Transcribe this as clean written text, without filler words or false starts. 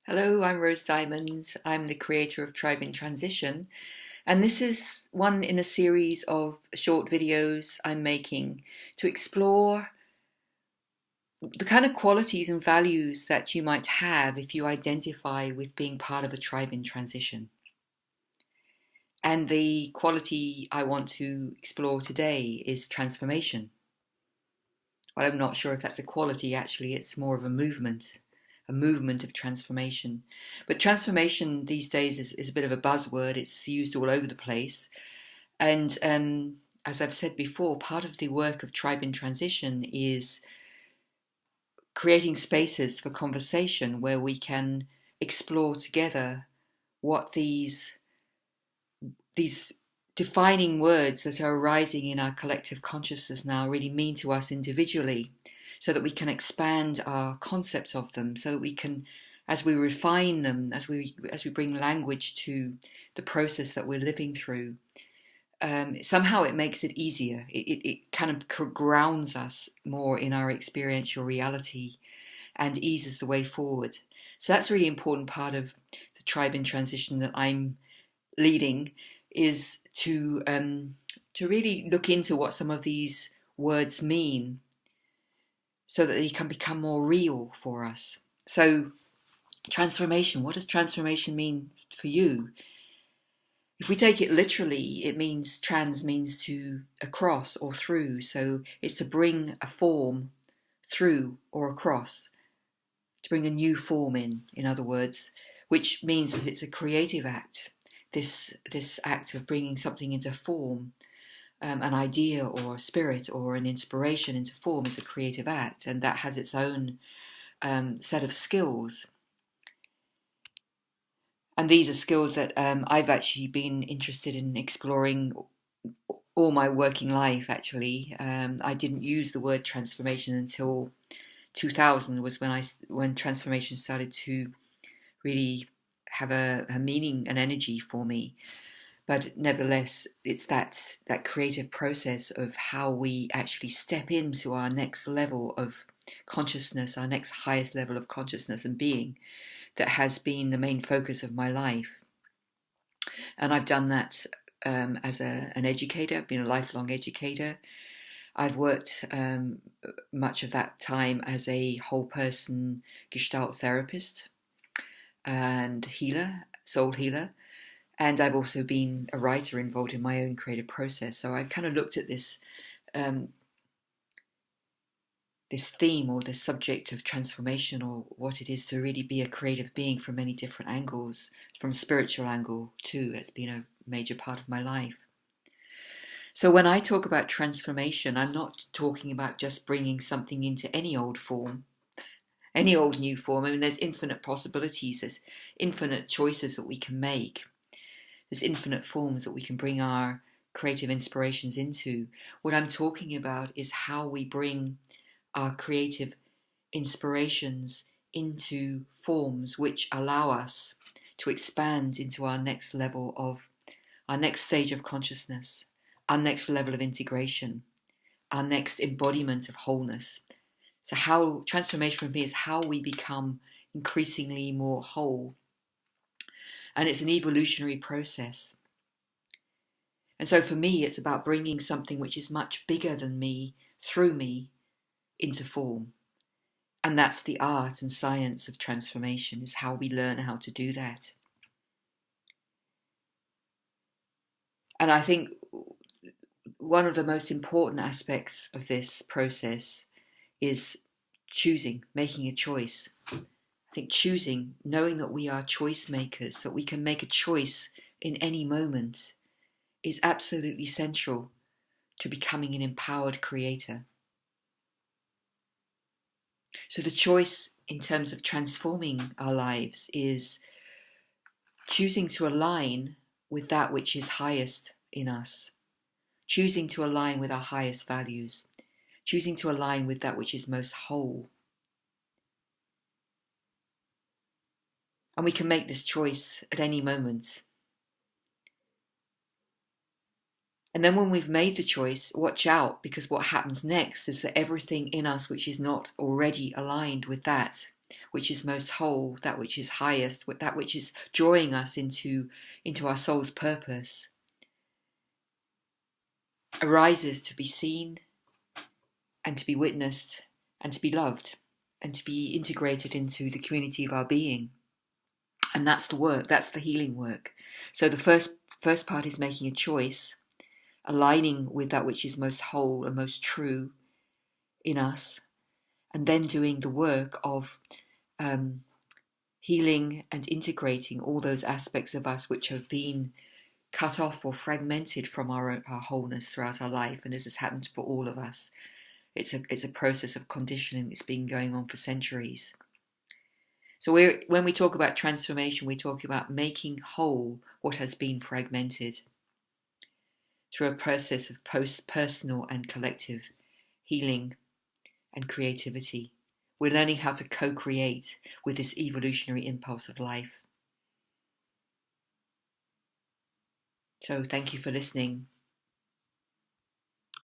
Hello, I'm Rose Diamonds. I'm the creator of Tribe in Transition, and this is one in a series of short videos I'm making to explore the kind of qualities and values that you might have if you identify with being part of a tribe in transition. And the quality I want to explore today is transformation. Well, I'm not sure if that's a quality, actually, it's more of a movement of transformation. But transformation these days is a bit of a buzzword. It's used all over the place. And as I've said before, part of the work of Tribe in Transition is creating spaces for conversation where we can explore together what these defining words that are arising in our collective consciousness now really mean to us individually, so that we can expand our concepts of them, so that we can, as we refine them, as we bring language to the process that we're living through, somehow it makes it easier. It kind of grounds us more in our experiential reality and eases the way forward. So that's a really important part of the Tribe in Transition that I'm leading, is to really look into what some of these words mean, so that they can become more real for us. So, transformation. What does transformation mean for you? If we take it literally, it means trans means to across or through. So it's to bring a form through or across, to bring a new form in other words, which means that it's a creative act. This act of bringing something into form, an idea or a spirit or an inspiration into form, is a creative act, and that has its own set of skills. And these are skills that I've actually been interested in exploring all my working life, actually. I didn't use the word transformation until 2000 was when transformation started to really have a meaning and energy for me. But nevertheless, it's that creative process of how we actually step into our next level of consciousness, our next highest level of consciousness and being, that has been the main focus of my life. And I've done that as an educator. I've been a lifelong educator. I've worked much of that time as a whole person Gestalt therapist and healer, soul healer. And I've also been a writer involved in my own creative process. So I've kind of looked at this this theme or this subject of transformation, or what it is to really be a creative being, from many different angles. From a spiritual angle too, it's been a major part of my life. So when I talk about transformation, I'm not talking about just bringing something into any old form, any old new form. I mean, there's infinite possibilities, there's infinite choices that we can make. There's infinite forms that we can bring our creative inspirations into. What I'm talking about is how we bring our creative inspirations into forms which allow us to expand into our next level of, our next stage of consciousness, our next level of integration, our next embodiment of wholeness. So how transformation for me is how we become increasingly more whole. And it's an evolutionary process. And so for me, it's about bringing something which is much bigger than me, through me, into form. And that's the art and science of transformation, is how we learn how to do that. And I think one of the most important aspects of this process is choosing, making a choice. I think choosing, knowing that we are choice makers, that we can make a choice in any moment, is absolutely central to becoming an empowered creator. So the choice in terms of transforming our lives is choosing to align with that which is highest in us, choosing to align with our highest values, choosing to align with that which is most whole. And we can make this choice at any moment. And then when we've made the choice, watch out, because what happens next is that everything in us which is not already aligned with that which is most whole, that which is highest, that which is drawing us into our soul's purpose, arises to be seen and to be witnessed and to be loved and to be integrated into the community of our being. And that's the work, that's the healing work. So the first part is making a choice, aligning with that which is most whole and most true in us, and then doing the work of healing and integrating all those aspects of us which have been cut off or fragmented from our wholeness throughout our life. And this has happened for all of us. It's a process of conditioning that's been going on for centuries. So when we talk about transformation, we talk about making whole what has been fragmented through a process of personal and collective healing and creativity. We're learning how to co-create with this evolutionary impulse of life. So thank you for listening.